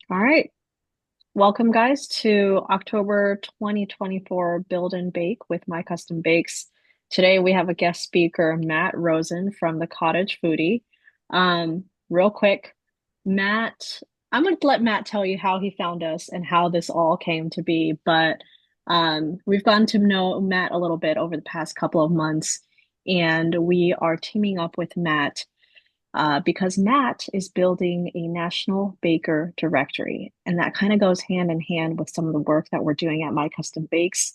All right. Welcome, guys, to October 2024 Build and Bake with My Custom Bakes. Today we have a guest speaker, Matt Rosen from the Cottage Foodie. Real quick, Matt, I'm going to let Matt tell you how he found us and how this all came to be, but we've gotten to know Matt a little bit over the past couple of months, and we are teaming up with Matt because Matt is building a national baker directory. And that kind of goes hand in hand with some of the work that we're doing at My Custom Bakes.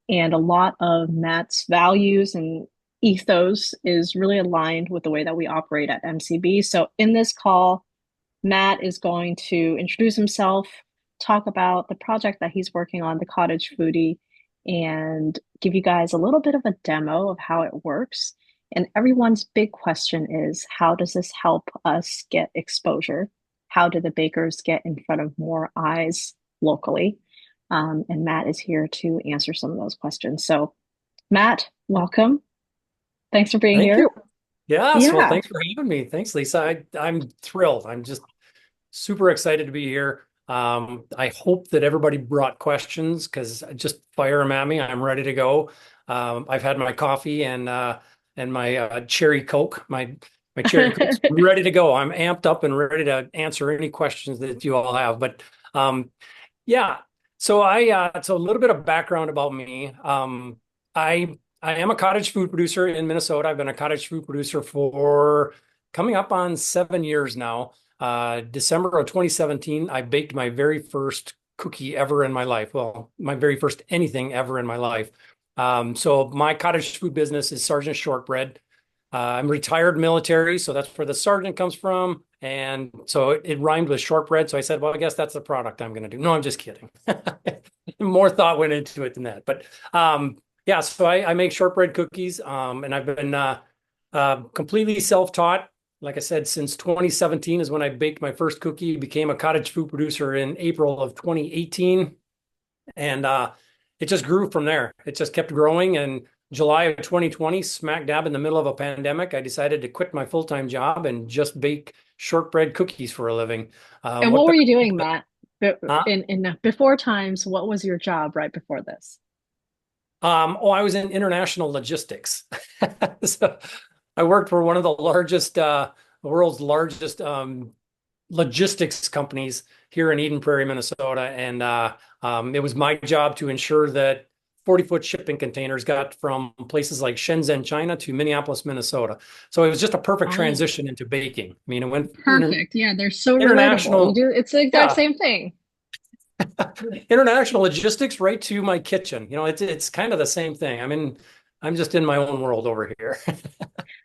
And a lot of Matt's values and ethos is really aligned with the way that we operate at MCB. So in this call, Matt is going to introduce himself, talk about the project that he's working on, the Cottage Foodie, and give you guys a little bit of a demo of how it works. And everyone's big question is, how does this help us get exposure? How do the bakers get in front of more eyes locally? And Matt is here to answer some of those questions. So, Matt, welcome. Thanks for being Thank here. you. Yes. Well, Yeah. thanks for having me. Thanks, Lisa. I'm thrilled. I'm just super excited to be here. I hope that everybody brought questions because just fire them at me. I'm ready to go. I've had my coffee and my cherry Coke. My cherry Coke's ready to go. I'm amped up and ready to answer any questions that you all have. But yeah. So a little bit of background about me. I am a cottage food producer in Minnesota. I've been a cottage food producer for coming up on 7 years now. December of 2017, I baked my very first cookie ever in my life. Well, my very first anything ever in my life. So my cottage food business is Sergeant Shortbread. I'm retired military, so that's where the sergeant comes from. And so it rhymed with shortbread. So I said, well, I guess that's the product I'm going to do. No, I'm just kidding. More thought went into it than that. But yeah, so I make shortbread cookies, and I've been completely self-taught. Like I said, since 2017 is when I baked my first cookie, became a cottage food producer in April of 2018. And it just grew from there. It just kept growing. And July of 2020, smack dab in the middle of a pandemic, I decided to quit my full-time job and just bake shortbread cookies for a living. And What what were better you way doing, to- Matt? Huh? In before times, what was your job right before this? I was in international logistics. So I worked for one of the world's largest logistics companies here in Eden Prairie, Minnesota. And it was my job to ensure that 40-foot shipping containers got from places like Shenzhen, China to Minneapolis, Minnesota. So it was just a perfect Oh, transition into baking. I mean, it went perfect. Yeah, they're so relatable. You international, do, it's the exact yeah, same thing. international logistics right to my kitchen. It's kind of the same thing. I'm just in my own world over here.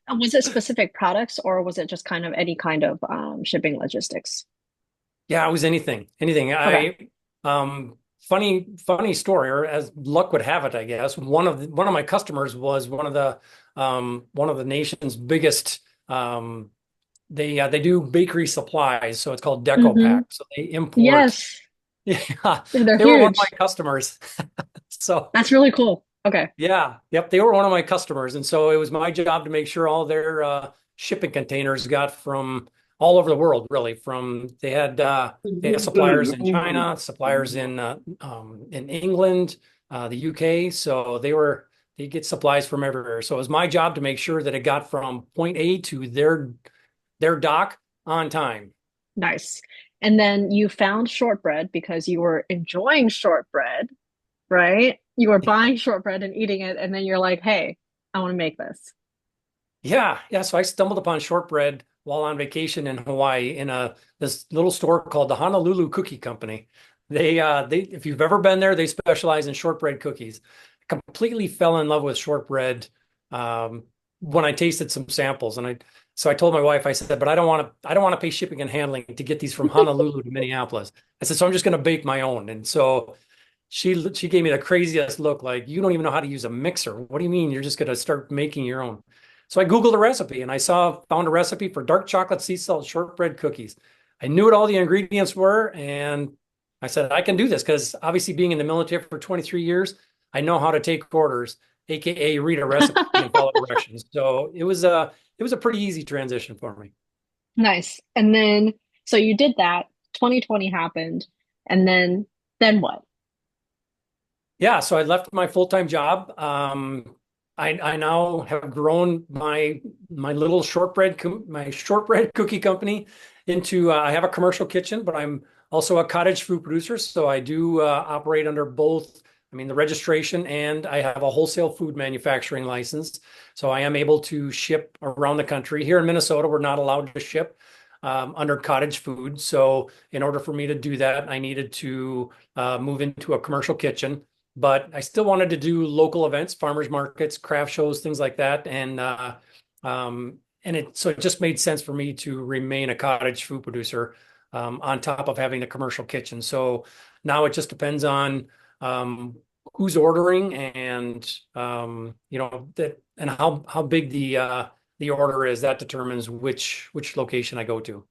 And was it specific products or was it just kind of any kind of shipping logistics? Yeah, it was anything. Okay. Funny story, or as luck would have it, I guess. One of my customers was one of the nation's biggest. They do bakery supplies, so it's called Deco Hmm. Pack. So they import. Yes, Yeah, they're they were one of my huge. customers. So That's really cool. Okay. yeah, yep, they were one of my customers, and so it was my job to make sure all their shipping containers got from all over the world, really. They had suppliers in China, suppliers in England, the UK, so they get supplies from everywhere. So it was my job to make sure that it got from point A to their dock on time. Nice. And then you found shortbread because you were enjoying shortbread, right? You were buying shortbread and eating it, and then you're like, hey, I want to make this. Yeah, yeah. So I stumbled upon shortbread while on vacation in Hawaii in a this little store called the Honolulu Cookie Company. They if you've ever been there, they specialize in shortbread cookies. Completely fell in love with shortbread when I tasted some samples, and I told my wife, I said, but I don't want to pay shipping and handling to get these from Honolulu to Minneapolis. I said, so I'm just going to bake my own, and so. She gave me the craziest look, like, you don't even know how to use a mixer. What do you mean you're just going to start making your own? So I Googled a recipe and found a recipe for dark chocolate sea salt shortbread cookies. I knew what all the ingredients were, and I said, I can do this because obviously being in the military for 23 years, I know how to take orders, aka read a recipe and follow directions. So it was a pretty easy transition for me. Nice. And then, so you did that. 2020 happened, and then what? Yeah, so I left my full-time job. I now have grown my little my shortbread cookie company into I have a commercial kitchen, but I'm also a cottage food producer. So I do operate under both. I mean, the registration, and I have a wholesale food manufacturing license. So I am able to ship around the country. Here in Minnesota, we're not allowed to ship under cottage food. So in order for me to do that, I needed to move into a commercial kitchen, but I still wanted to do local events, farmers markets, craft shows, things like that. And it just made sense for me to remain a cottage food producer on top of having a commercial kitchen. So now it just depends on who's ordering and that and how big the order is. That determines which location I go to.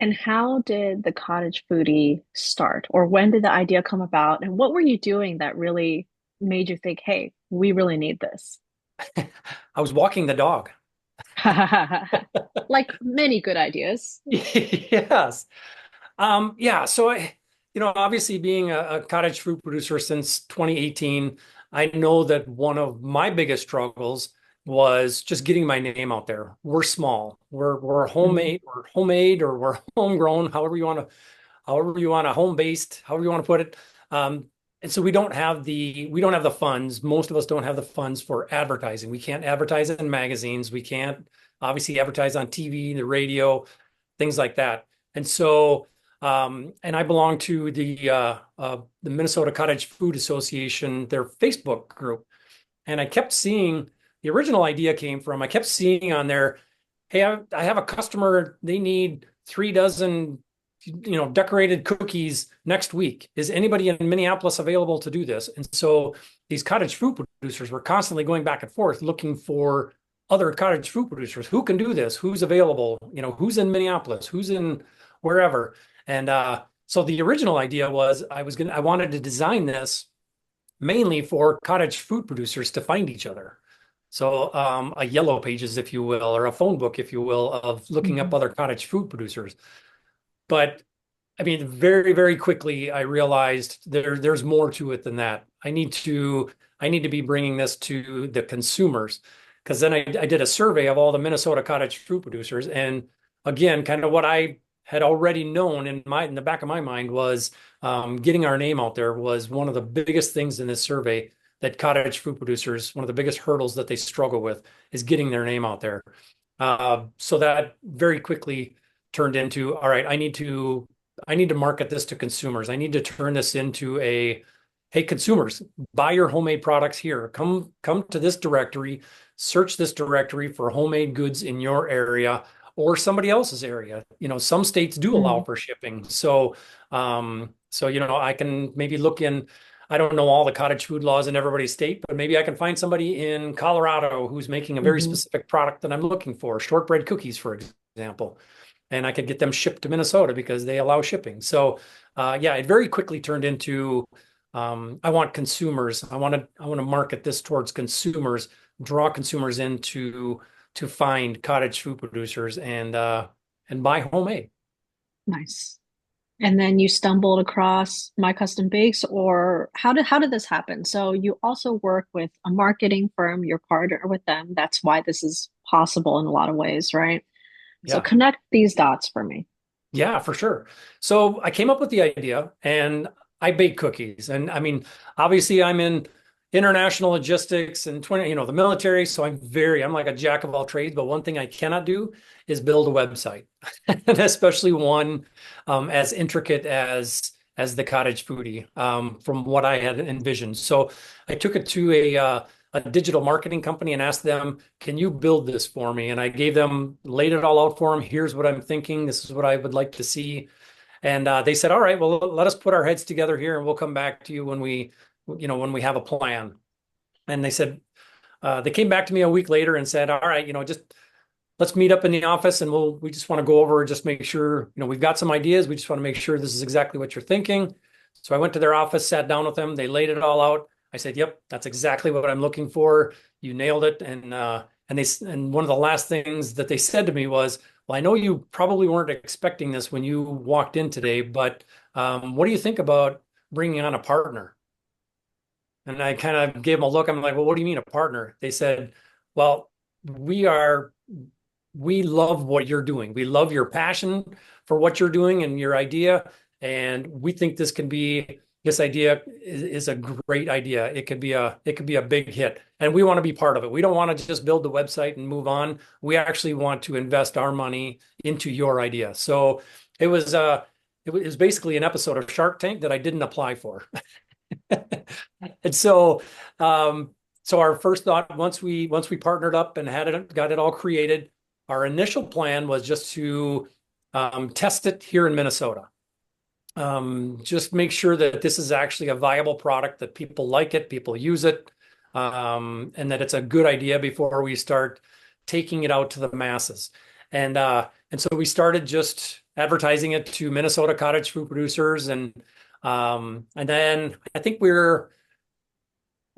And how did the cottage foodie start? Or when did the idea come about? And what were you doing that really made you think, hey, we really need this? I was walking the dog. Like many good ideas. Yes. Yeah, so obviously being a cottage food producer since 2018, I know that one of my biggest struggles was just getting my name out there. We're small. We're Mhm. homemade, or we're homegrown, however you want to home based, however you want to put it. And so we don't have the funds. Most of us don't have the funds for advertising. We can't advertise in magazines. We can't obviously advertise on TV, the radio, things like that. And so, and I belong to the Minnesota Cottage Food Association, their Facebook group. And I kept seeing the original idea came from, I kept seeing on there, hey, I have a customer, they need 3 dozen, decorated cookies next week. Is anybody in Minneapolis available to do this? And so these cottage food producers were constantly going back and forth looking for other cottage food producers. Who can do this? Who's available? Who's in Minneapolis? Who's in wherever? And so the original idea was I wanted to design this mainly for cottage food producers to find each other. So a yellow pages, if you will, or a phone book, if you will, of looking up Mhm. other cottage food producers. But I mean, very, very quickly, I realized there's more to it than that. I need to be bringing this to the consumers, because then I did a survey of all the Minnesota cottage food producers, and again, kind of what I had already known in the back of my mind was getting our name out there was one of the biggest things in this survey. That cottage food producers, one of the biggest hurdles that they struggle with is getting their name out there. So that very quickly turned into, all right, I need to market this to consumers. I need to turn this into hey, consumers, buy your homemade products here. Come to this directory, search this directory for homemade goods in your area or somebody else's area. Some states do allow Mhm. for shipping. So I can maybe look in. I don't know all the cottage food laws in everybody's state, but maybe I can find somebody in Colorado who's making a very Mhm. specific product that I'm looking for, shortbread cookies, for example, and I could get them shipped to Minnesota because they allow shipping. So, yeah, it very quickly turned into I want consumers. I want to market this towards consumers, draw consumers in to find cottage food producers and buy homemade. Nice. And then you stumbled across My Custom Bakes, or how did this happen? So you also work with a marketing firm, you're partner with them. That's why this is possible in a lot of ways, right? So Yeah. connect these dots for me. Yeah, for sure. So I came up with the idea and I bake cookies. And I mean, obviously I'm in international logistics and the military. So I'm like a jack of all trades, but one thing I cannot do is build a website, and especially one as intricate as the Cottage Foodie, from what I had envisioned. So I took it to a digital marketing company and asked them, can you build this for me? And I laid it all out for them. Here's what I'm thinking. This is what I would like to see. And they said, all right, well, let us put our heads together here and we'll come back to you when we have a plan. And they came back to me a week later and said, all right, just let's meet up in the office and we just want to go over and just make sure, we've got some ideas. We just want to make sure this is exactly what you're thinking. So I went to their office, sat down with them. They laid it all out. I said, yep, that's exactly what I'm looking for. You nailed it. And one of the last things that they said to me was, well, I know you probably weren't expecting this when you walked in today, but what do you think about bringing on a partner? And I kind of gave them a look. I'm like, well, what do you mean a partner? They said, well, we are, we love what you're doing. We love your passion for what you're doing and your idea. And we think this idea is a great idea. It could be a big hit. And we want to be part of it. We don't want to just build the website and move on. We actually want to invest our money into your idea. So it was, uh, it was basically an episode of Shark Tank that I didn't apply for. And so our first thought once we partnered up and got it all created, our initial plan was just to test it here in Minnesota. Just make sure that this is actually a viable product, that people like it, people use it, and that it's a good idea before we start taking it out to the masses. And so we started just advertising it to Minnesota cottage food producers, and then I think well,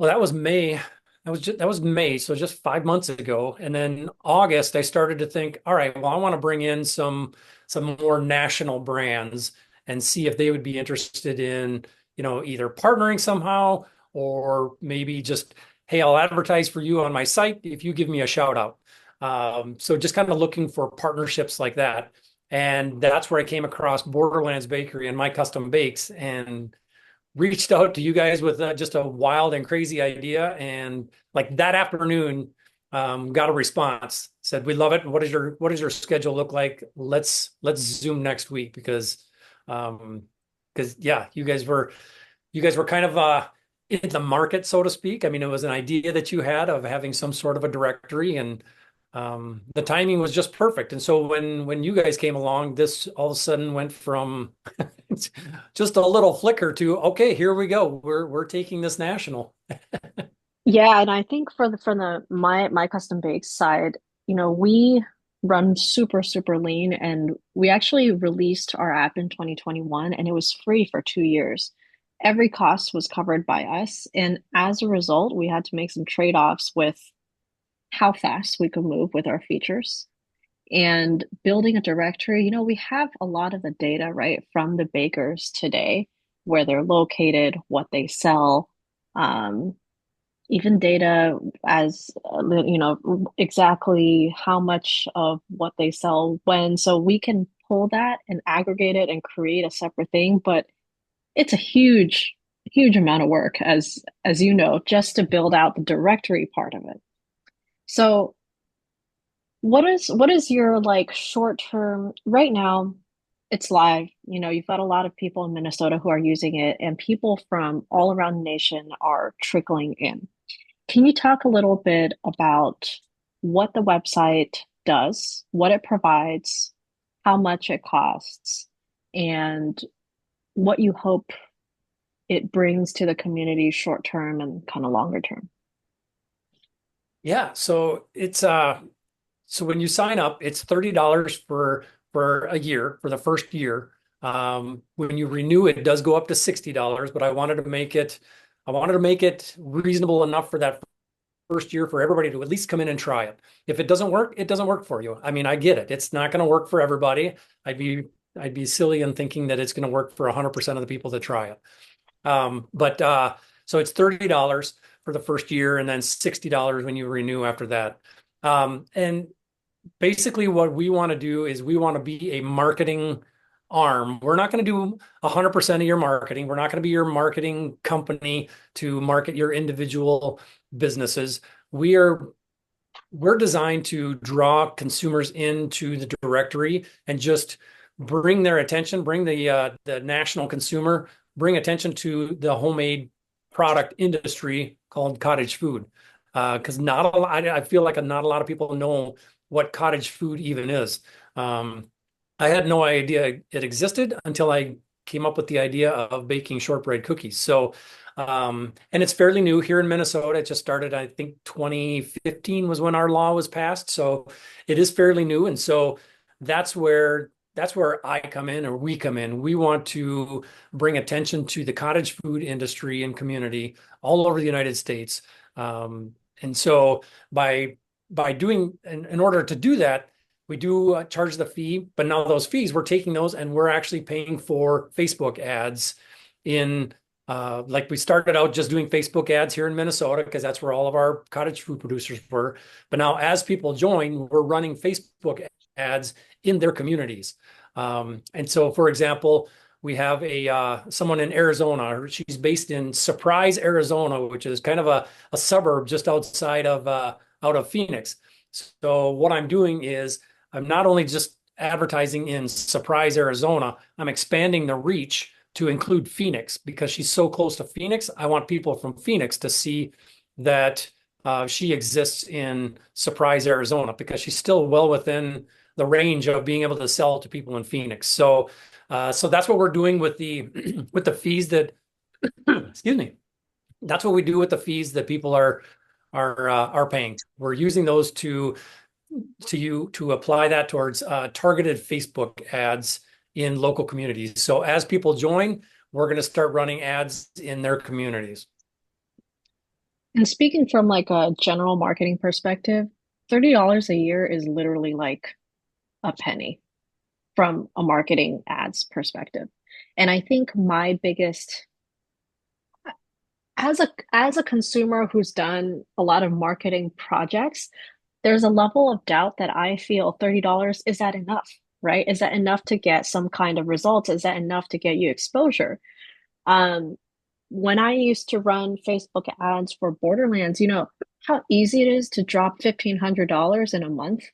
that was May. That was May, so just 5 months ago. And then August, I started to think, all right, well, I want to bring in some more national brands and see if they would be interested in, either partnering somehow or maybe just, hey, I'll advertise for you on my site if you give me a shout out. So just kind of looking for partnerships like that. And that's where I came across Borderlands Bakery and My Custom Bakes, and reached out to you guys with just a wild and crazy idea. And like that afternoon, got a response. Said, "We love it. What does your schedule look like? Let's Zoom next week um, because yeah, you guys were kind of in the market, so to speak. I mean, it was an idea that you had of having some sort of a directory, and the timing was just perfect. And so when you guys came along, this all of a sudden went from just a little flicker to, okay, here we go. We're taking this national. Yeah, and I think for the my custom bakes side, we run super lean, and we actually released our app in 2021, and it was free for 2 years. Every cost was covered by us, and as a result, we had to make some trade-offs with how fast we could move with our features. And building a directory, we have a lot of the data, right, from the bakers today, where they're located, what they sell, um, even data as exactly how much of what they sell when. So we can pull that and aggregate it and create a separate thing, but it's a huge amount of work, as you know, just to build out the directory part of it. So what is your like short term right now? It's live. You've got a lot of people in Minnesota who are using it, and people from all around the nation are trickling in. Can you talk a little bit about what the website does, what it provides, how much it costs, and what you hope it brings to the community short term and kind of longer term? Yeah, so so when you sign up, it's $30 for a year, for the first year. When you renew, it does go up to $60, but I wanted to make it reasonable enough for that first year for everybody to at least come in and try it. If it doesn't work, it doesn't work for you. I mean, I get it. It's not going to work for everybody. I'd be silly in thinking that it's going to work for 100% of the people that try it. But so it's $30 for the first year and then $60 when you renew after that. And basically what we want to do is we want to be a marketing arm. We're not going to do 100% of your marketing. We're not going to be your marketing company to market your individual businesses. We're designed to draw consumers into the directory and just bring their attention, bring the national consumer, bring attention to the homemade product industry called cottage food. Because not a lot, I feel like not a lot of people know what cottage food even is. I had no idea it existed until I came up with the idea of baking shortbread cookies. And it's fairly new here in Minnesota. It just started, I think 2015 was when our law was passed. So it is fairly new. And so that's where that's where I come in, or we come in. We want to bring attention to the cottage food industry and community all over the United States. And so by in order to do that, we do charge the fee, but now those fees, we're taking those and we're actually paying for Facebook ads in like we started out just doing Facebook ads here in Minnesota because that's where all of our cottage food producers were. But now as people join, we're running Facebook ads in their communities. And so, for example, we have a someone in Arizona. She's based in Surprise, Arizona, which is kind of a suburb just outside of out of Phoenix. So what I'm doing is I'm not only just advertising in Surprise, Arizona, I'm expanding the reach to include Phoenix because she's so close to Phoenix. I want people from Phoenix to see that she exists in Surprise, Arizona, because she's still well within the range of being able to sell to people in Phoenix. So that's what we're doing with the with the fees that excuse me. That's what we do with the fees that people are paying. We're using those to apply that towards targeted Facebook ads in local communities. So as people join, we're going to start running ads in their communities. And speaking from like a general marketing perspective, $30 a year is literally like a penny from a marketing ads perspective. And I think my biggest as a consumer who's done a lot of marketing projects, there's a level of doubt that I feel $30, is that enough, right? Is that enough to get some kind of results? Is that enough to get you exposure? Um, when I used to run Facebook ads for Borderlands, you know how easy it is to drop $1,500 in a month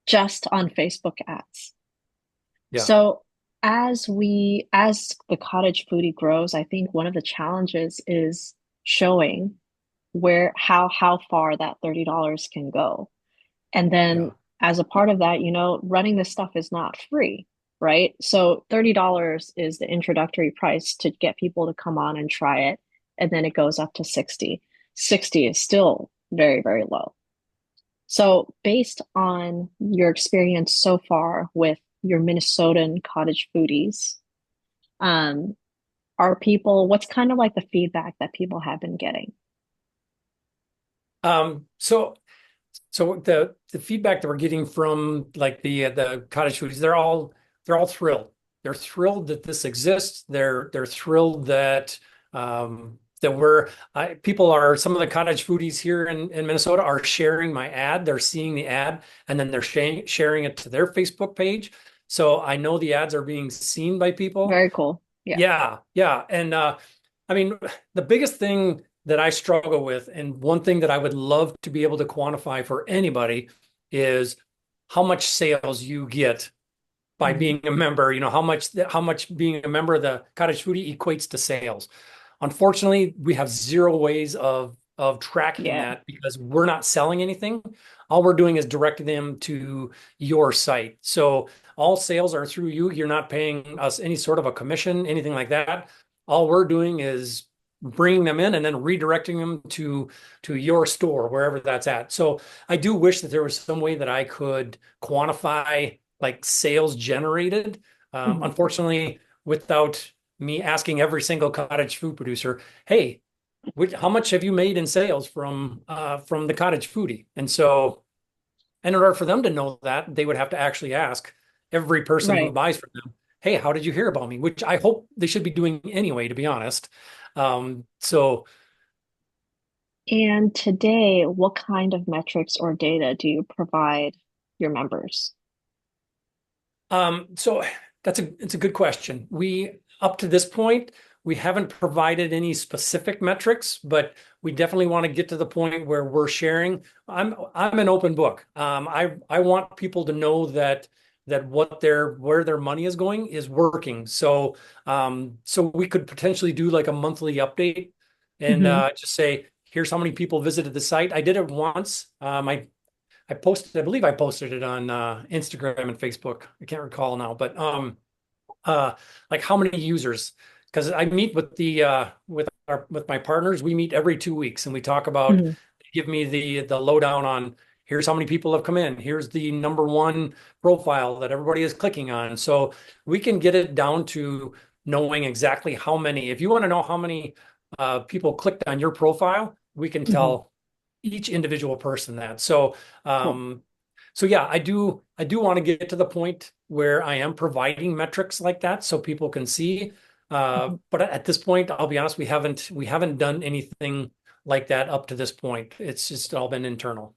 just on Facebook ads. Yeah, So as the cottage foodie grows, I think one of the challenges is showing where how far that $30 can go. And then yeah, as a part of that, you know, running this stuff is not free, right? So $30 is the introductory price to get people to come on and try it. And then it goes up to 60. 60 is still very, very low. So based on your experience so far with your Minnesotan cottage foodies, um, what's kind of like the feedback that people have been getting? so the feedback that we're getting from like the cottage foodies, they're all thrilled. They're thrilled that this exists. They're thrilled that that people are some of the cottage foodies here in Minnesota are sharing my ad. They're seeing the ad and then they're sharing it to their Facebook page. So I know the ads are being seen by people. Very cool. Yeah. Yeah, yeah. And I mean, the biggest thing that I struggle with, and one thing that I would love to be able to quantify for anybody, is how much sales you get by Mhm. being a member. You know, how much being a member of the Cottage Foodie equates to sales. Unfortunately, we have zero ways of tracking Yeah. that because we're not selling anything. All we're doing is directing them to your site. So all sales are through you. You're not paying us any sort of a commission, anything like that. All we're doing is bringing them in and then redirecting them to your store, wherever that's at. So I do wish that there was some way that I could quantify like sales generated. Mhm. Unfortunately, without me asking every single cottage food producer, hey, how much have you made in sales from the cottage foodie? And so, in order for them to know that, they would have to actually ask every person who Right. buys from them, hey, how did you hear about me? Which I hope they should be doing anyway, to be honest. So And today, what kind of metrics or data do you provide your members? So it's a good question. We up to this point, we haven't provided any specific metrics, but we definitely want to get to the point where we're sharing. I'm an open book. I want people to know that where their money is going is working. So we could potentially do like a monthly update and Hmm. just say, here's how many people visited the site. I did it once. I believe I posted it on Instagram and Facebook. I can't recall now, but uh, like how many users? Because I meet with with my partners. We meet every 2 weeks, and we talk about Hmm. give me the lowdown on here's how many people have come in. Here's the number one profile that everybody is clicking on. So we can get it down to knowing exactly how many. If you want to know how many people clicked on your profile, we can Hmm. tell each individual person that. So Cool. um, So yeah, I do want to get to the point where I am providing metrics like that so people can see. Mhm. But at this point, I'll be honest, we haven't done anything like that up to this point. It's just all been internal.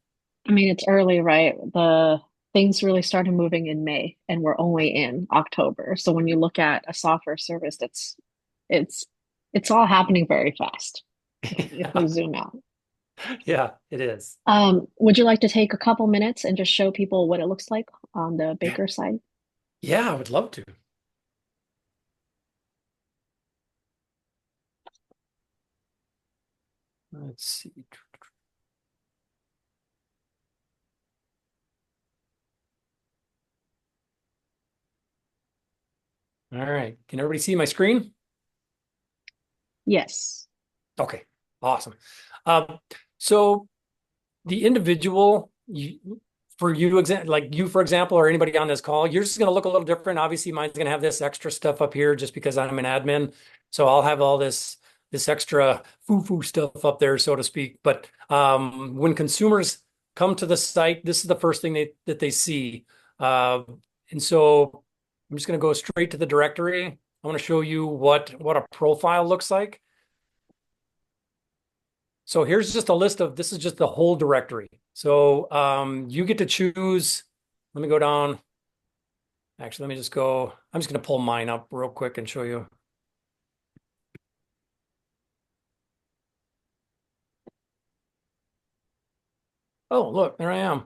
I mean, it's early, right? The things really started moving in May, and we're only in October. So when you look at a software service, it's it's all happening very fast if we Yeah, zoom out. yeah, it is. Would you like to take a couple minutes and just show people what it looks like on the Yeah, baker side? yeah, I would love to. Let's see. All right. Can everybody see my screen? Yes. Okay, awesome. Um, so the individual for you like you for example or anybody on this call, you're just going to look a little different. Obviously mine's going to have this extra stuff up here just because I'm an admin, so I'll have all this extra foo-foo stuff up there, so to speak. But when consumers come to the site, this is the first thing that they see. uh, and so I'm just going to go straight to the directory. I want to show you what a profile looks like. So here's just a list of, this is just the whole directory. So you get to choose. Let me go down. Actually, let me just go. I'm just going to pull mine up real quick and show you. Oh, look, there I am.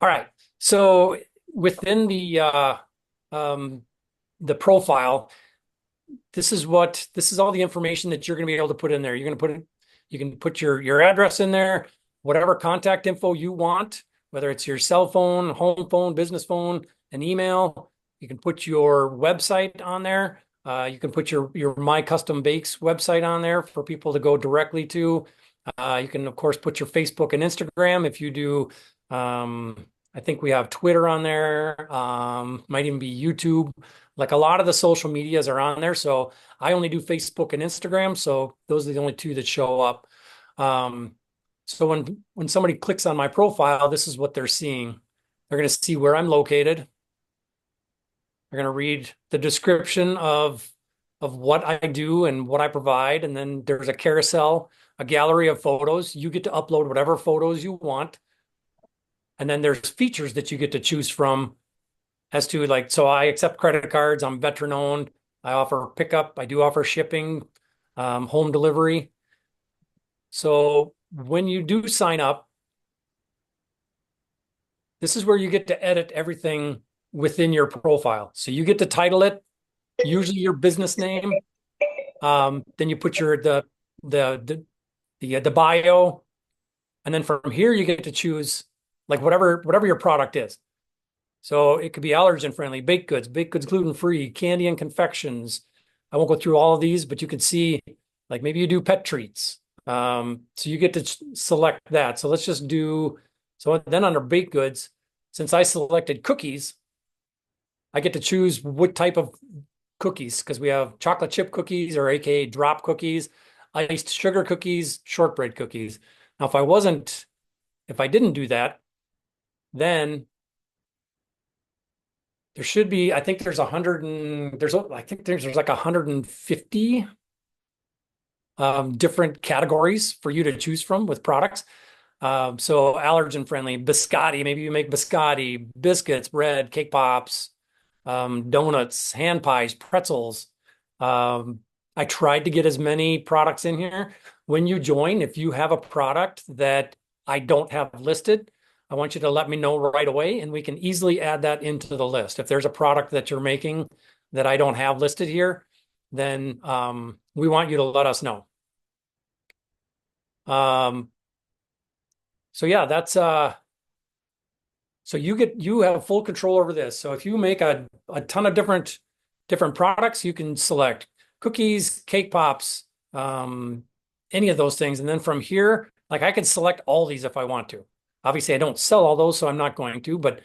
All right. So within um, the profile, this is all the information that you're going to be able to put in there. You're going to put it, you can put your address in there, whatever contact info you want, whether it's your cell phone, home phone, business phone, an email. You can put your website on there. You can put your My Custom Bakes website on there for people to go directly to. You can of course put your Facebook and Instagram if you do. I think we have Twitter on there. Might even be YouTube. Like a lot of the social medias are on there. So I only do Facebook and Instagram. So those are the only two that show up. Um, so when somebody clicks on my profile, this is what they're seeing. They're going to see where I'm located. They're going to read the description of what I do and what I provide. And then there's a carousel, a gallery of photos. You get to upload whatever photos you want. And then there's features that you get to choose from as to like, so I accept credit cards. I'm veteran owned. I offer pickup. I do offer shipping, home delivery. So when you do sign up, this is where you get to edit everything within your profile. So you get to title it, usually your business name. Then you put the bio, and then from here you get to choose like whatever your product is. So it could be allergen friendly, baked goods gluten free, candy and confections. I won't go through all of these, but you could see like maybe you do pet treats. So you get to select that. So let's just do, so then under baked goods, since I selected cookies, I get to choose what type of cookies because we have chocolate chip cookies or AKA drop cookies, iced sugar cookies, shortbread cookies. Now, if I didn't do that, then there should be, I think there's 100 and I think there's like 150 different categories for you to choose from with products. So allergen friendly, biscotti, maybe you make biscotti, biscuits, bread, cake pops, donuts, hand pies, pretzels. Um, I tried to get as many products in here. When you join, if you have a product that I don't have listed, I want you to let me know right away, and we can easily add that into the list. If there's a product that you're making that I don't have listed here, then we want you to let us know. Um, so yeah, that's so you have full control over this. So if you make a ton of different products, you can select cookies, cake pops, any of those things. And then from here, like I can select all these if I want to. Obviously, I don't sell all those, so I'm not going to, but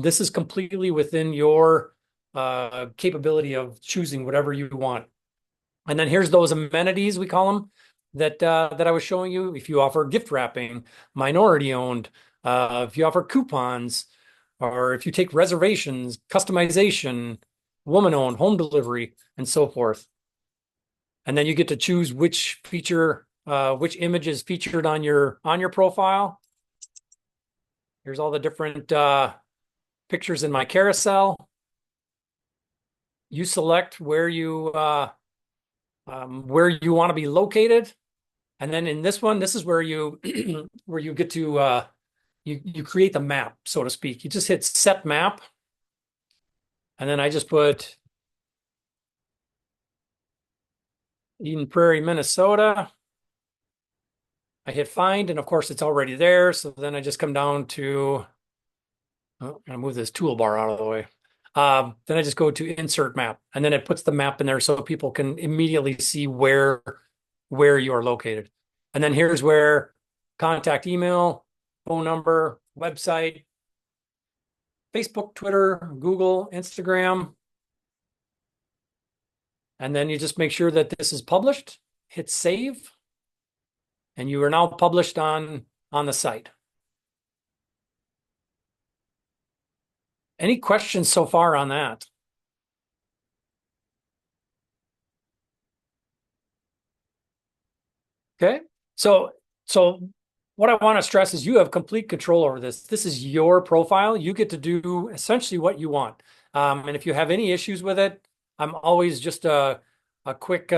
this is completely within your capability of choosing whatever you want. And then here's those amenities, we call them, that I was showing you. If you offer gift wrapping, minority owned, if you offer coupons, or if you take reservations, customization, woman-owned, home delivery, and so forth. And then you get to choose which image is featured on your profile. Here's all the different pictures in my carousel. You select where you want to be located, and then in this one, this is where you where you get to you create the map, so to speak. You just hit set map, and then I just put Eden Prairie, Minnesota. I hit find, and of course it's already there. So then I just come down to, oh, I'm gonna move this toolbar out of the way. Then I just go to insert map, and then it puts the map in there so people can immediately see where you are located. And then here's where contact email, phone number, website, Facebook, Twitter, Google, Instagram. And then you just make sure that this is published, hit save, and you are now published on the site. Any questions so far on that? Okay. So what I want to stress is you have complete control over this. This is your profile. You get to do essentially what you want. And if you have any issues with it, I'm always just a quick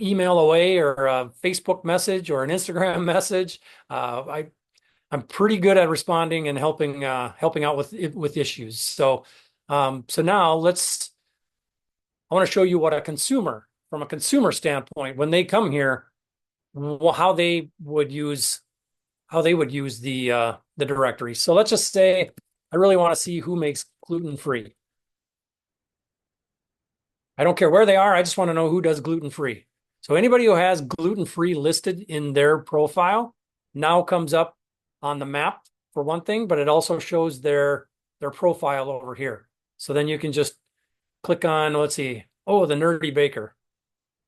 email away, or a Facebook message, or an Instagram message. I'm pretty good at responding and helping out with issues. So now I want to show you what from a consumer standpoint, when they come here, how they would use the directory. So let's just say I really want to see who makes gluten free. I don't care where they are. I just want to know who does gluten free. So anybody who has gluten free listed in their profile now comes up on the map for one thing, but it also shows their profile over here. So then you can just click on, let's see, oh, the Nerdy Baker.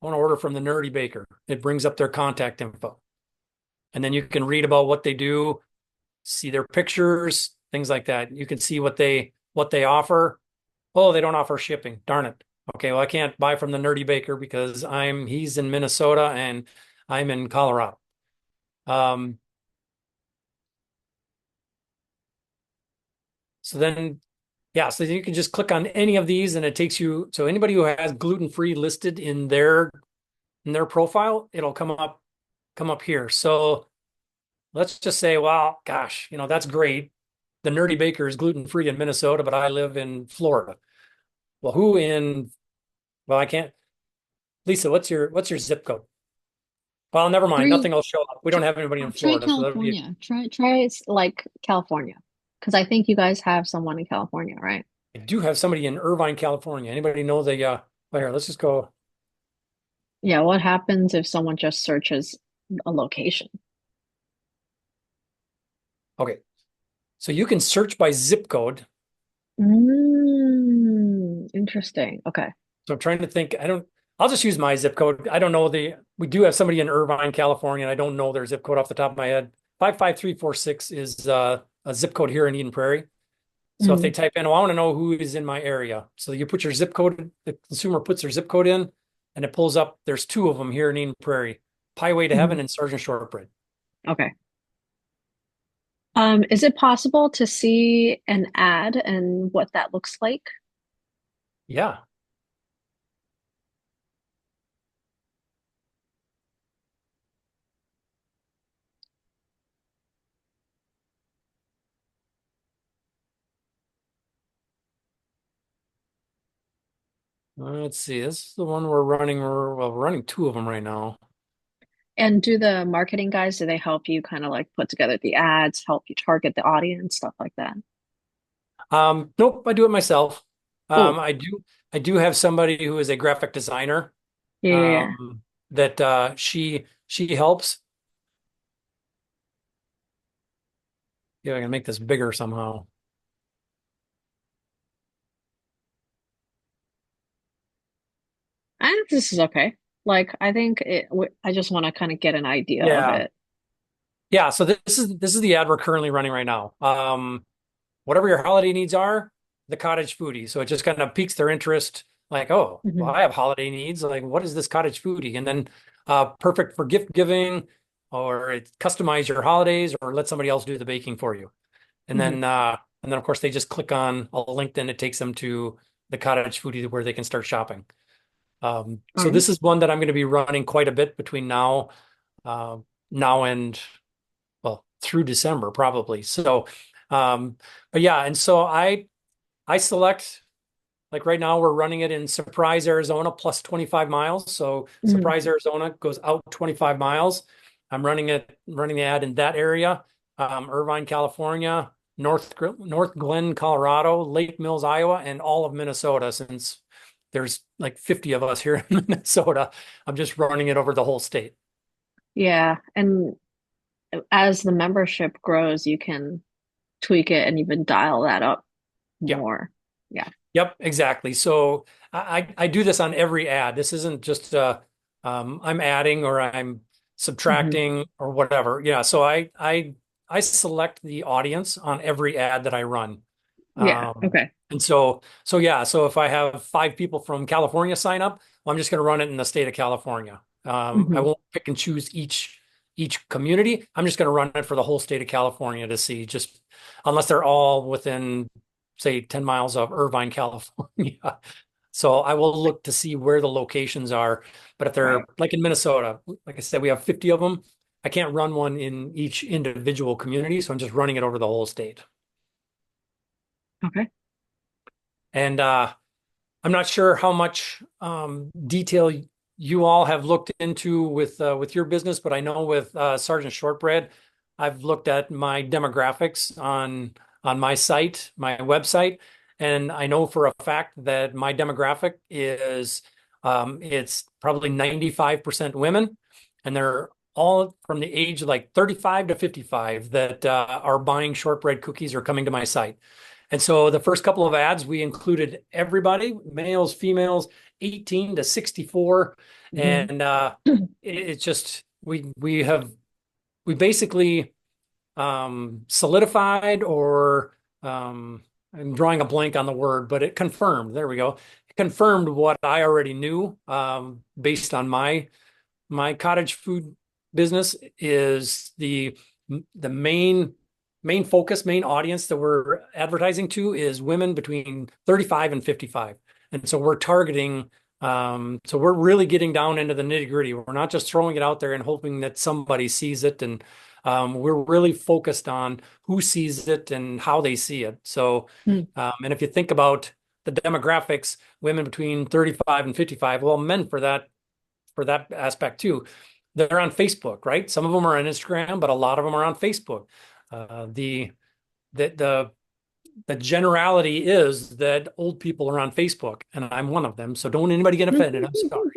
I want to order from the Nerdy Baker. It brings up their contact info. And then you can read about what they do, see their pictures, things like that. You can see what they offer. Oh, they don't offer shipping. Darn it. Okay, well, I can't buy from the Nerdy Baker because he's in Minnesota and I'm in Colorado. Um, so then, yeah, so you can just click on any of these and it takes you. So anybody who has gluten-free listed in their profile, it'll come up here. So let's just say, well, gosh, that's great. The Nerdy Baker is gluten-free in Minnesota, but I live in Florida. Well, well, I can't. Lisa, what's your zip code? Well, never mind. Three, Nothing will show up. We don't have anybody in try Florida, so that would be. California. Like California, because I think you guys have someone in California, right? I do have somebody in Irvine, California. Anybody know well, here, let's just go. Yeah, what happens if someone just searches a location? Okay. So you can search by zip code. Interesting. Okay. So I'm trying to think. I'll just use my zip code. I don't know we do have somebody in Irvine, California, and I don't know their zip code off the top of my head. 55346 is a zip code here in Eden Prairie. So if they Mm, type in, oh, I want to know who is in my area. So you put your zip code, the consumer puts their zip code in, and it pulls up. There's two of them here in Eden Prairie, Highway to Heaven mm, and Sergeant Shortbread. okay. Is it possible to see an ad and what that looks like? Yeah. Let's see. This is the one we're running. We're running two of them right now. And do the marketing guys, do they help you kind of like put together the ads, help you target the audience, stuff like that? Nope, I do it myself. Oh, I do have somebody who is a graphic designer, yeah, yeah, yeah. that she helps. Yeah, I can make this bigger somehow. I think this is okay. Like, I think I just want to kind of get an idea of Yeah. it. Yeah, so this is the ad we're currently running right now. Whatever your holiday needs are, the Cottage Foodie. So it just kind of piques their interest, like, oh, well, Hmm. I have holiday needs. Like, what is this Cottage Foodie? And then perfect for gift giving, or it customize your holidays, or let somebody else do the baking for you. And Hmm. then and then of course they just click on a link, then it takes them to the Cottage Foodie where they can start shopping. All So right. this is one that I'm going to be running quite a bit between uh, now and well, through December probably. So, um, but yeah, and so I select like right now we're running it in Surprise, Arizona plus 25 miles. So Hmm. Surprise, Arizona goes out 25 miles. I'm running the ad in that area, Irvine, California, North Glen, Colorado, Lake Mills, Iowa, and all of Minnesota. Since there's like 50 of us here in Minnesota, I'm just running it over the whole state. Yeah. And as the membership grows, you can tweak it and even dial that up Yeah. more. Yeah. Yep, exactly. So I do this on every ad. This isn't just I'm adding or I'm Hmm. subtracting or whatever. Yeah, so I select the audience on every ad that I run. Yeah. Okay. And so yeah, so if I have five people from California sign up, well, I'm just going to run it in the state of California. I Hmm. won't pick and choose each community. I'm just going to run it for the whole state of California to see just unless they're all within say 10 miles of Irvine, California. So I will look to see where the locations are. But if they're Right. like in Minnesota, like I said, we have 50 of them. I can't run one in each individual community, so I'm just running it over the whole state. Okay. And I'm not sure how much detail you all have looked into with your business, but I know with Sergeant Shortbread, I've looked at my demographics on my site, my website, and I know for a fact that my demographic is it's probably 95% women, and they're all from the age like 35 to 55 that are buying shortbread cookies or coming to my site. And so the first couple of ads, we included everybody, males, females, 18 to 64. Hmm. And it's just we basically solidified or I'm drawing a blank on the word, but it confirmed. There we go. It confirmed what I already knew based on my cottage food business is the main focus, main audience that we're advertising to is women between 35 and 55. And so we're targeting so we're really getting down into the nitty gritty. We're not just throwing it out there and hoping that somebody sees it. And we're really focused on who sees it and how they see it. So, and if you think about the demographics, women between 35 and 55, well, men for that aspect too. They're on Facebook, right? Some of them are on Instagram, but a lot of them are on Facebook. The the the the generality is that old people are on Facebook, and I'm one of them. So don't anybody get offended. I'm sorry.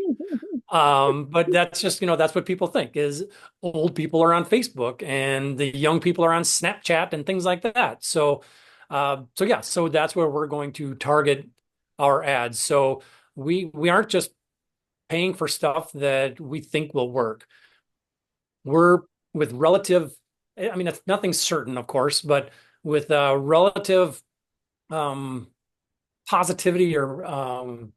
But that's just, that's what people think is old people are on Facebook and the young people are on Snapchat and things like that. So yeah, so that's where we're going to target our ads. So we aren't just paying for stuff that we think will work. We're with relative, I mean, it's nothing certain, of course, but with relative um, positivity or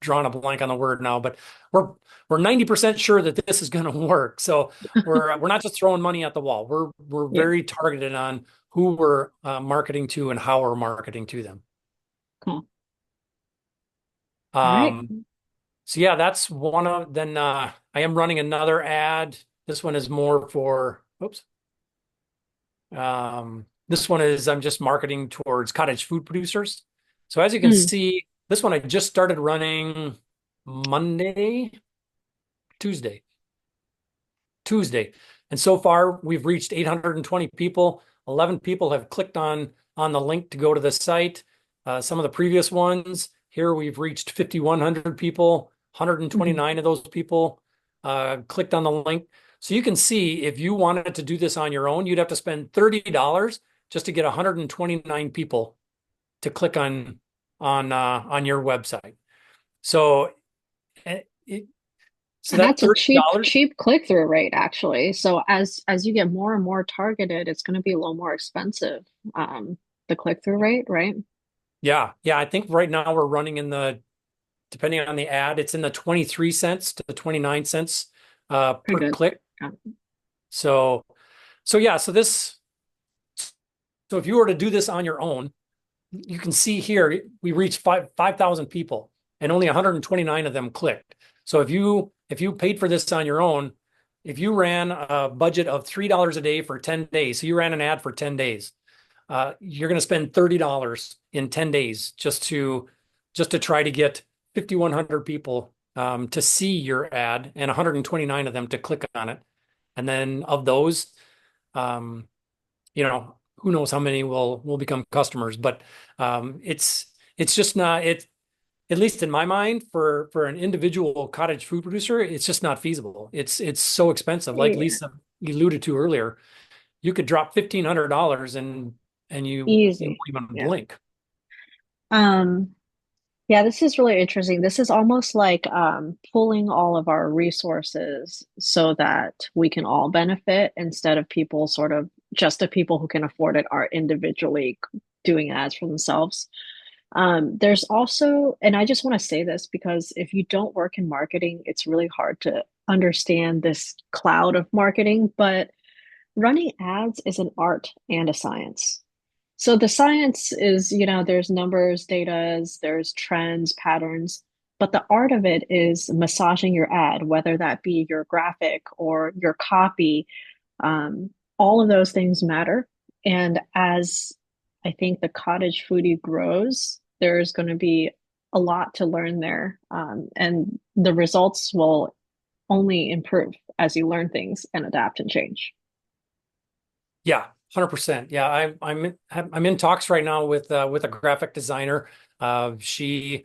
drawing a blank on the word now, but we're we're 90% sure that this is going to work. So we're not just throwing money at the wall. We're Yeah. very targeted on who we're marketing to and how we're marketing to them. Cool. All right. Um, So yeah, that's one of then I am running another ad. This one is more for oops. This one is I'm just marketing towards cottage food producers. So as you can Mm. see, this one I just started running Monday, Tuesday. Tuesday. And so far, we've reached 820 people. 11 people have clicked on the link to go to the site. Some of the previous ones here, we've reached 5,100 people. Hmm. 129 of those people clicked on the link. So you can see if you wanted to do this on your own, you'd have to spend $30 just to get 129 people to click on your website. So it, So And that that's a $30, cheap click-through rate actually. So as you get more and more targeted, it's going to be a little more expensive. The click-through rate, right? yeah, yeah, I think right now we're running in the, depending on the ad, it's in the 23 cents to 29 cents Pretty per good. click. Yeah. So yeah, so if you were to do this on your own, you can see here we reached 5,000 people and only 129 of them clicked. So if you paid for this on your own, if you ran a budget of $3 a day for 10 days, so you ran an ad for 10 days, you're going to spend $30 in 10 days just to try to get 5,100 people to see your ad and 129 of them to click on it. And then of those, um, who knows how many will become customers, but it's just not it, at least in my mind, for an individual cottage food producer, it's just not feasible. It's so expensive. Like Yeah. Lisa alluded to earlier, you could drop $1,500 and you won't Easy. even Yeah. blink. Um, yeah, this is really interesting. This is almost like pooling all of our resources so that we can all benefit instead of people sort of just the people who can afford it are individually doing ads for themselves. There's also, and I just want to say this because if you don't work in marketing, it's really hard to understand this cloud of marketing, but running ads is an art and a science. So the science is, there's numbers, datas, there's trends, patterns, but the art of it is massaging your ad, whether that be your graphic or your copy. All of those things matter. And as I think the cottage foodie grows, there's going to be a lot to learn there. And the results will only improve as you learn things and adapt and change. Yeah, 100%. Yeah, I'm in talks right now with a graphic designer. She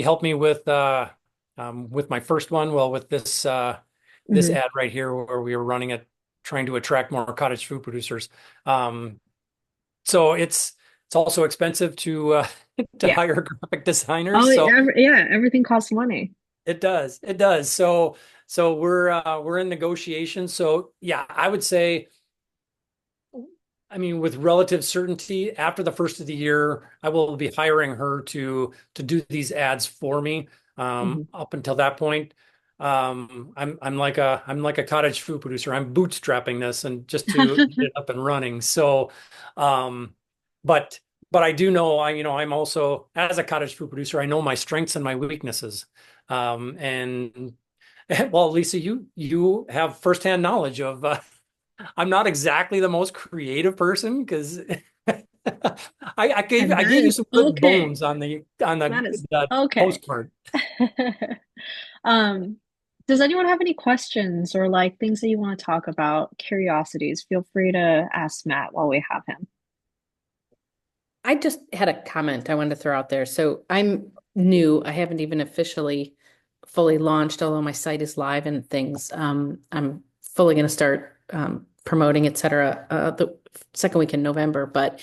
helped me with my first one. Well, with this Mhm. ad right here where we were running it, trying to attract more cottage food producers. Um, so it's also expensive to to Yeah. hire graphic Oh, designers. So yeah, everything costs money. it does. So we're in negotiations. So yeah, I would say, I mean, with relative certainty, after the first of the year, I will be hiring her to do these ads for me. Mhm. Up until that point, I'm like a cottage food producer. I'm bootstrapping this and just to get it up and running. So, um, but but I do know I'm also, as a cottage food producer, I know my strengths and my weaknesses. And well, Lisa, you have firsthand knowledge of I'm not exactly the most creative person because I And that gave you is some good okay. bones on That is the okay. postcard. Um, does anyone have any questions or like things that you want to talk about, curiosities? Feel free to ask Matt while we have him. I just had a comment I wanted to throw out there. So I'm new. I haven't even officially fully launched, although my site is live and things. I'm fully going to start promoting, et cetera, the second week in November. But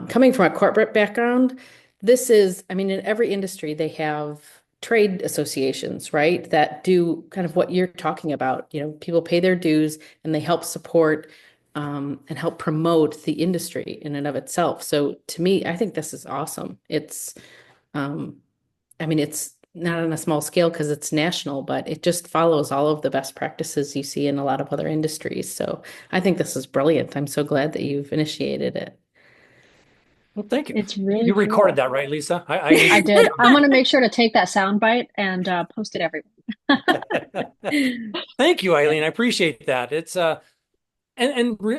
coming from a corporate background, this is, I mean, in every industry, they have trade associations, right? That do kind of what you're talking about. You know, people pay their dues and they help support and help promote the industry in and of itself. So to me, I think this is awesome. Um, I mean, it's not on a small scale because it's national, but it just follows all of the best practices you see in a lot of other industries. So I think this is brilliant. I'm so glad that you've initiated it. Well, thank you. It's really You recorded cool. that, right, Lisa? I need I to did. I'm going to make sure to take that sound bite and post it everywhere. Thank you, Eileen. I appreciate that. It's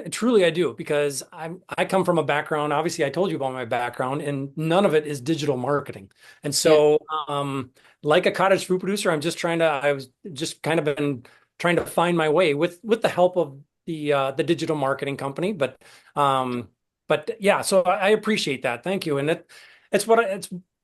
truly I do, because I come from a background, obviously I told you about my background, and none of it is digital marketing. And Yeah. so like a cottage food producer, I was just kind of been trying to find my way with the help of the digital marketing company. But yeah, so I appreciate that. Thank you. And it's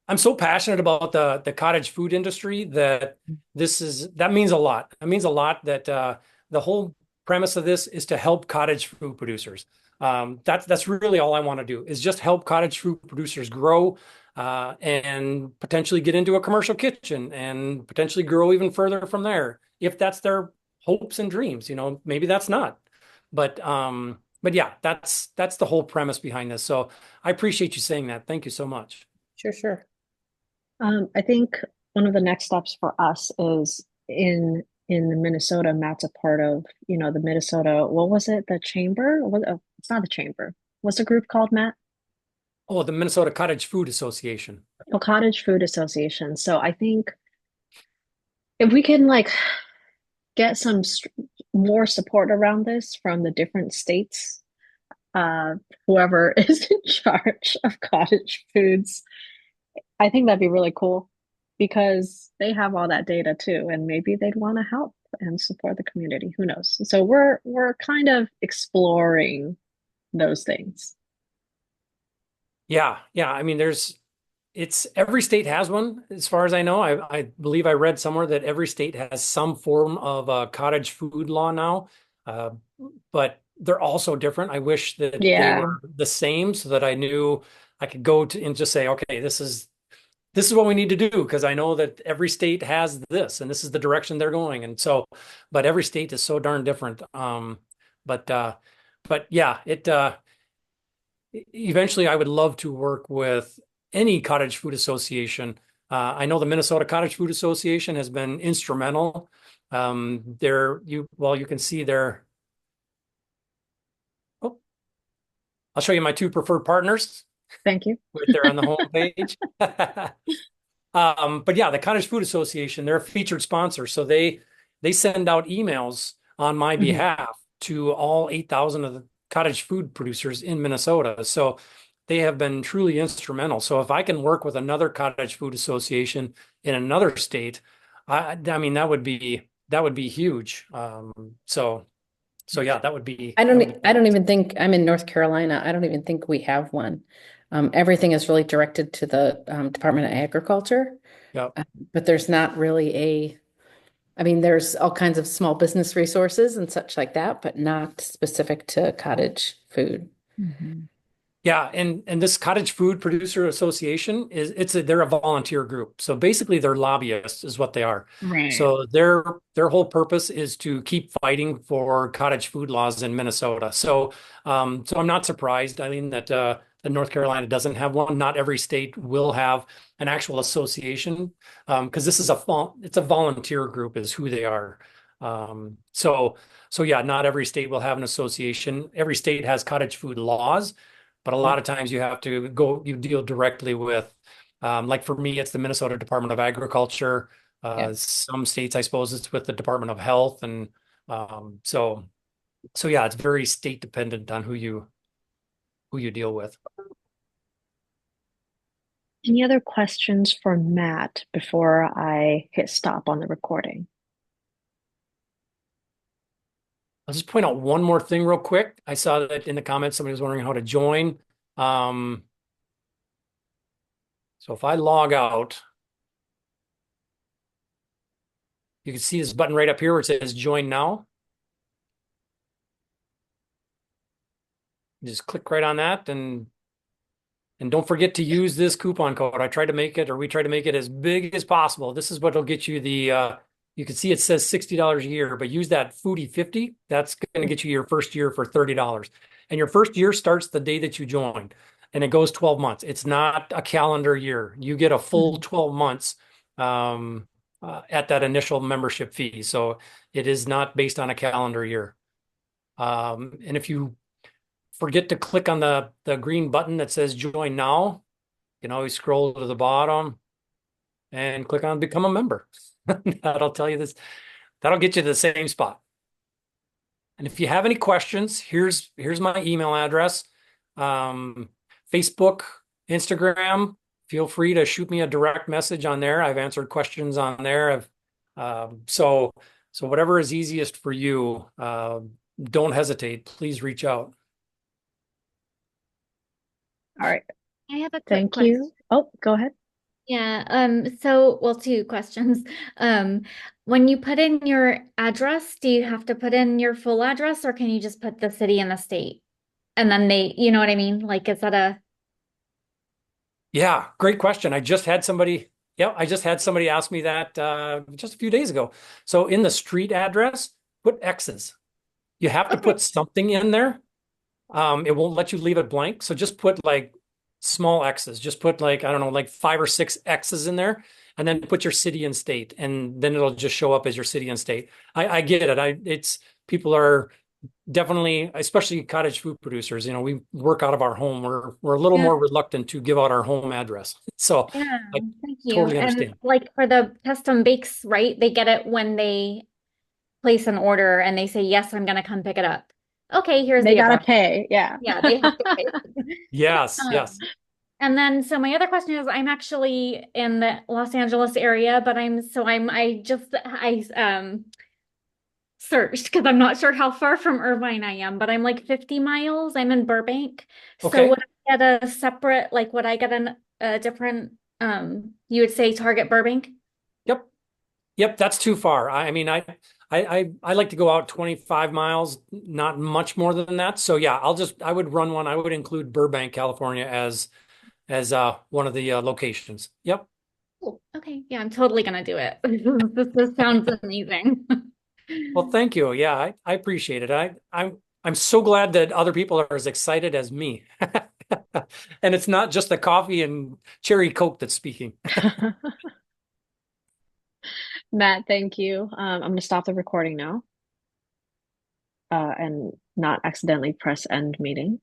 I'm so passionate about the cottage food industry that that means a lot. It means a lot that the whole premise of this is to help cottage food producers. That's really all I want to do, is just help cottage food producers grow and potentially get into a commercial kitchen and potentially grow even further from there if that's their hopes and dreams, maybe that's not. But yeah, that's the whole premise behind this. So I appreciate you saying that. Thank you so much. Sure, sure. I think one of the next steps for us is in Minnesota. Matt's a part of, the Minnesota. What was it? The chamber? It's not the chamber. What's the group called, Matt? Oh, the Minnesota Cottage Food Association. The Cottage Food Association. So I think if we can like get more support around this from the different states, uh, whoever is in charge of cottage foods, I think that'd be really cool because they have all that data too, and maybe they'd want to help and support the community. Who knows? So we're kind of exploring those things. Yeah, yeah. I mean, it's every state has one, as far as I know. I believe I read somewhere that every state has some form of a cottage food law now, uh, but they're also different. I wish that they Yeah. were the same so that I knew I could go to and just say, okay, this is what we need to do because I know that every state has this and this is the direction they're going. And so, but every state is so darn different. But but yeah, it eventually I would love to work with any cottage food association. I know the Minnesota Cottage Food Association has been instrumental. You can see there. Oh, I'll show you my two preferred partners Thank you. right there on the home page. But yeah, the Cottage Food Association, they're a featured sponsor. So they send out emails on my Mhm. behalf to all 8,000 of the cottage food producers in Minnesota. So they have been truly instrumental. So if I can work with another cottage food association in another state, I mean that would be huge. So yeah, I don't even think I'm in North Carolina. I don't even think we have one. Everything is really directed to the Department of Agriculture, yeah. uh, but there's not really I mean, there's all kinds of small business resources and such like that, but not specific to cottage food. Mhm. Yeah, and this Cottage Food Producer Association they're a volunteer group. So basically they're lobbyists is what they are. Right. So their whole purpose is to keep fighting for cottage food laws in Minnesota. So I'm not surprised, Eileen, that North Carolina doesn't have one. Not every state will have an actual association because this is it's a volunteer group is who they are. So yeah, not every state will have an association. Every state has cottage food laws. But a lot of times you deal directly with, like for me, it's the Minnesota Department of Agriculture. Yeah. Some states, I suppose, it's with the Department of Health, and so yeah, it's very state dependent on who you deal with. Any other questions for Matt before I hit stop on the recording? I'll just point out one more thing real quick. I saw that in the comments somebody was wondering how to join. Um, so if I log out, you can see this button right up here where it says Join Now. You just click right on that and don't forget to use this coupon code. We try to make it as big as possible. This is what will get you you can see it says $60 a year, but use that Foodie 50. That's going to get you your first year for $30. And your first year starts the day that you join and it goes 12 months. It's not a calendar year. You get a full Mhm. 12 months at that initial membership fee. So it is not based on a calendar year. And if you forget to click on the green button that says join now, you can always scroll to the bottom and click on become a member. That'll tell you this. That'll get you to the same spot. And if you have any questions, here's my email address. Um, Facebook, Instagram, feel free to shoot me a direct message on there. I've answered questions on there. So whatever is easiest for you, don't hesitate. Please reach out. All right. I have a quick Thank question. you. Oh, go ahead. Yeah, well, two questions. Um, when you put in your address, do you have to put in your full address or can you just put the city and the state? And then you know what I mean? Like, is that a, Yeah, great question. I just had somebody Yeah, I just had somebody ask me that just a few days ago. So in the street address, put X's. You have to Okay. put something in there. It won't let you leave it blank. So just put like small X's. Just put like, I don't know, like 5 or 6 X's in there, and then put your city and state, and then it'll just show up as your city and state. I get it. It's people are definitely, especially cottage food producers, we work out of our home. We're a little Yeah. more reluctant to give out our home address. So Yeah. I Thank you. totally And understand. like for the custom bakes, right? They get it when they place an order and they say, yes, I'm going to come pick it up. Okay, here's They the gotta address. pay. Yeah. Yeah, they have to pay. Yes, yes. Um, and then, so my other question is, I'm actually in the Los Angeles area, but I searched because I'm not sure how far from Irvine I am, but I'm like 50 miles. I'm in Burbank. So Okay. would I get a separate, like, would I get a different, you would say Target Burbank? Yep. Yep, that's too far. I mean, I like to go out 25 miles, not much more than that. So yeah, I would run one. I would include Burbank, California as one of the locations. Yep. Cool. Okay. Yeah, I'm totally gonna do it. This sounds amazing. Well, thank you. Yeah, I appreciate it. I'm so glad that other people are as excited as me. And it's not just the coffee and cherry Coke that's speaking. Matt, thank you. I'm going to stop the recording now and not accidentally press end meeting.